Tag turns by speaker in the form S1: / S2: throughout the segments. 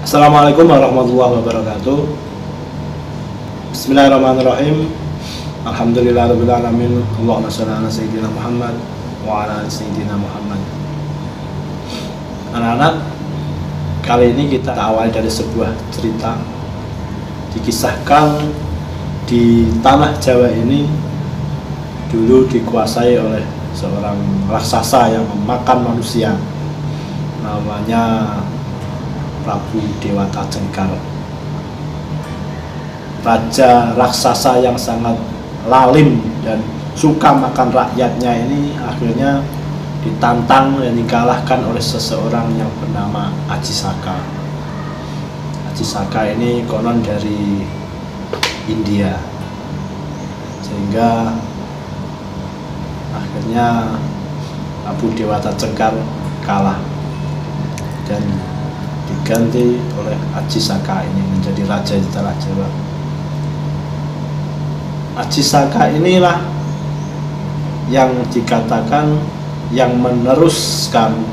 S1: Assalamualaikum warahmatullahi wabarakatuh. Bismillahirrahmanirrahim. Alhamdulillahirabbil alamin. Allahumma shalli ala sayyidina Muhammad wa ala ali sayyidina Muhammad. Anak-anak, kali ini kita awali dari sebuah cerita. Dikisahkan di tanah Jawa ini dulu dikuasai oleh seorang raksasa yang memakan manusia. Namanya Prabu Dewata Cengkar. Raja raksasa yang sangat lalim dan suka makan rakyatnya ini akhirnya ditantang dan dikalahkan oleh seseorang yang bernama Aji Saka. Aji Saka ini konon dari India, sehingga akhirnya Prabu Dewata Cengkar kalah dan diganti oleh Aji Saka ini menjadi raja di tanah Jawa. Aji Saka inilah yang dikatakan yang meneruskan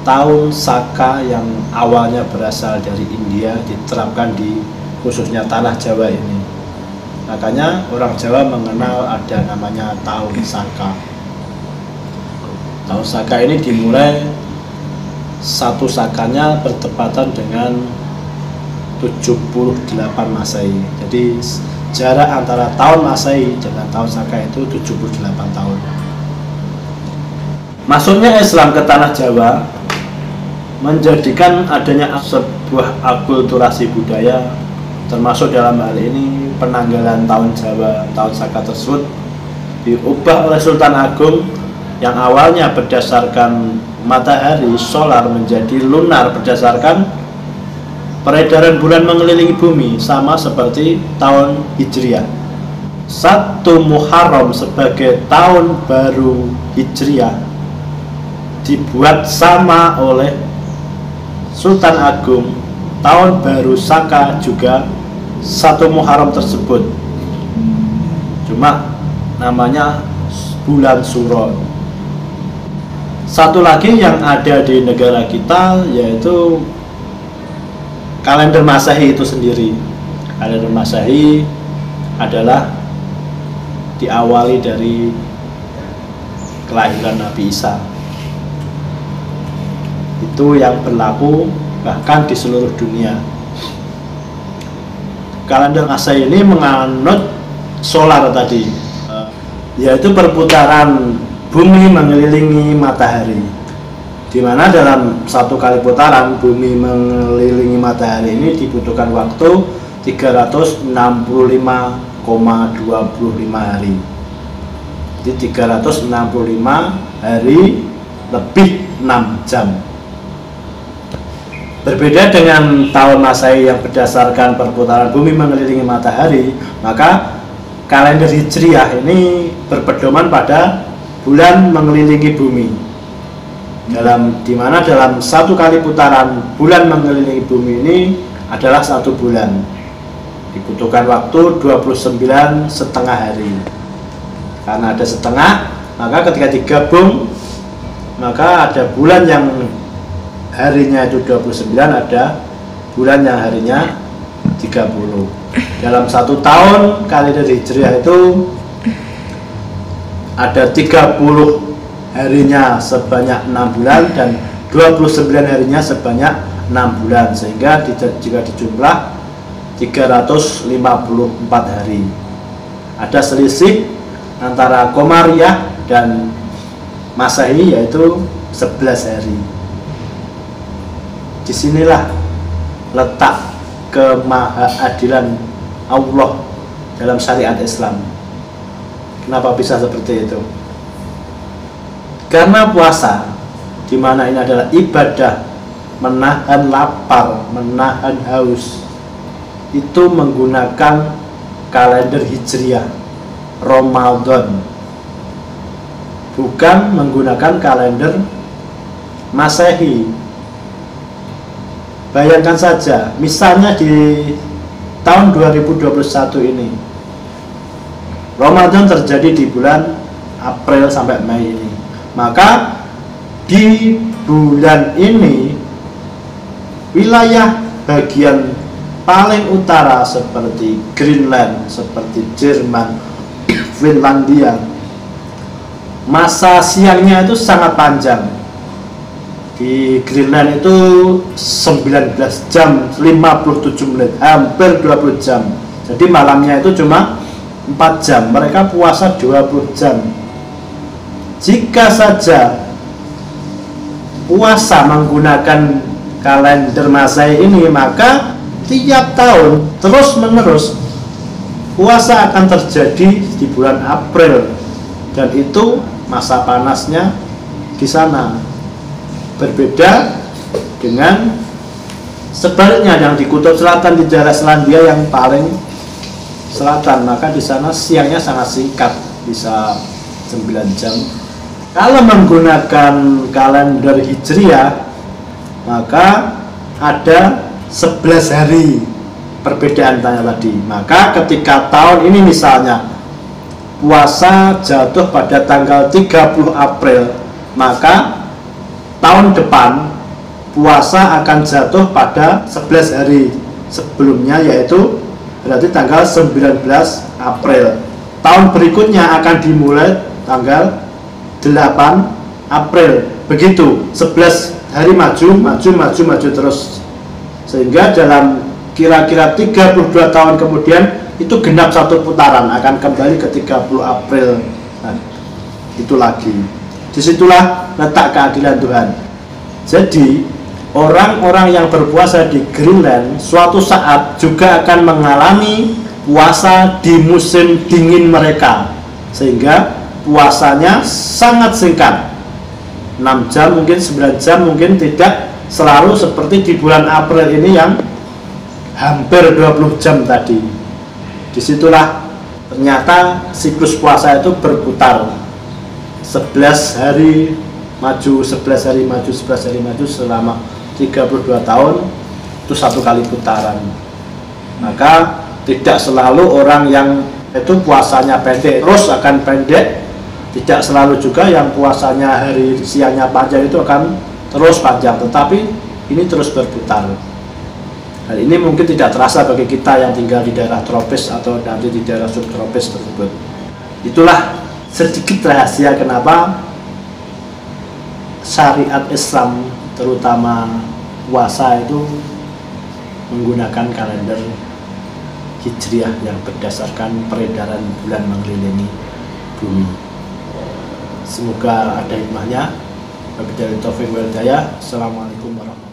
S1: tahun Saka yang awalnya berasal dari India diterapkan di khususnya tanah Jawa ini. Makanya orang Jawa mengenal ada namanya tahun Saka. Tahun Saka ini dimulai satu sakanya bertepatan dengan 78 Masehi. Jadi jarak antara tahun Masehi dengan tahun Saka itu 78 tahun. Masuknya Islam ke tanah Jawa menjadikan adanya sebuah akulturasi budaya, termasuk dalam hal ini penanggalan tahun Jawa, tahun Saka tersebut diubah oleh Sultan Agung yang awalnya berdasarkan matahari solar menjadi lunar berdasarkan peredaran bulan mengelilingi bumi, sama seperti tahun Hijriah. 1 Muharram sebagai tahun baru Hijriah dibuat sama oleh Sultan Agung. Tahun baru Saka juga 1 Muharram tersebut, cuma namanya bulan Suro. Satu lagi yang ada di negara kita yaitu kalender Masehi itu sendiri. Kalender Masehi adalah diawali dari kelahiran Nabi Isa. Itu yang berlaku bahkan di seluruh dunia. Kalender Masehi ini menganut solar tadi, yaitu perputaran bumi mengelilingi matahari, di mana dalam satu kali putaran bumi mengelilingi matahari ini dibutuhkan waktu 365,25 hari. Jadi 365 hari lebih 6 jam. Berbeda dengan tahun Masehi yang berdasarkan perputaran bumi mengelilingi matahari, maka kalender Hijriah ini berpedoman pada bulan mengelilingi bumi. Dimana dalam satu kali putaran bulan mengelilingi bumi ini adalah 1 bulan. Dibutuhkan waktu 29,5 hari. Karena ada setengah, maka ketika digabung maka ada bulan yang harinya itu 29, ada bulan yang harinya 30. Dalam 1 tahun kalender Hijriah itu ada 30 harinya sebanyak 6 bulan dan 29 harinya sebanyak 6 bulan, sehingga jika dijumlah 354 hari. Ada selisih antara Komariah dan Masehi yaitu 11 hari. Disinilah letak kemahaadilan Allah dalam syariat Islam. Kenapa bisa seperti itu? Karena puasa, di mana ini adalah ibadah menahan lapar, menahan haus, itu menggunakan kalender Hijriah Ramadan, bukan menggunakan kalender Masehi. Bayangkan saja, misalnya di tahun 2021 ini Ramadan terjadi di bulan April sampai Mei ini, maka di bulan ini wilayah bagian paling utara seperti Greenland, seperti Jerman, Finlandia, masa siangnya itu sangat panjang. Di Greenland itu 19 jam 57 menit, hampir 20 jam. Jadi malamnya itu cuma 4 jam, mereka puasa 20 jam. Jika saja puasa menggunakan kalender Masehi ini, maka tiap tahun terus menerus puasa akan terjadi di bulan April, dan itu masa panasnya di sana. Berbeda dengan sebaliknya yang di kutub selatan, di daerah Selandia yang paling selatan, maka di sana siangnya sangat singkat, bisa 9 jam. Kalau menggunakan kalender Hijriah, maka ada 11 hari perbedaan tadi. Maka ketika tahun ini misalnya puasa jatuh pada tanggal 30 April, maka tahun depan puasa akan jatuh pada 11 hari sebelumnya, yaitu berarti tanggal 19 April. Tahun berikutnya akan dimulai tanggal 8 April. Begitu 11 hari maju terus, sehingga dalam kira-kira 32 tahun kemudian itu genap satu putaran, akan kembali ke 30 April. Nah, itu lagi. Disitulah letak keadilan Tuhan. Jadi orang-orang yang berpuasa di Greenland suatu saat juga akan mengalami puasa di musim dingin mereka, sehingga puasanya sangat singkat, 6 jam mungkin, 9 jam mungkin, tidak selalu seperti di bulan April ini yang hampir 20 jam tadi. Disitulah ternyata siklus puasa itu berputar, 11 hari maju, 11 hari maju, 11 hari maju selama 32 tahun, itu satu kali putaran. Maka tidak selalu orang yang itu puasanya pendek terus akan pendek, tidak selalu juga yang puasanya hari siangnya panjang itu akan terus panjang, tetapi ini terus berputar. Hal ini mungkin tidak terasa bagi kita yang tinggal di daerah tropis atau nanti di daerah subtropis tersebut. Itulah sedikit rahasia kenapa syariat Islam, terutama puasa, itu menggunakan kalender Hijriah yang berdasarkan peredaran bulan mengelilingi bumi. Semoga ada hikmahnya. Wabillahi taufiq wal hidayah. Assalamualaikum warahmatullahi wabarakatuh.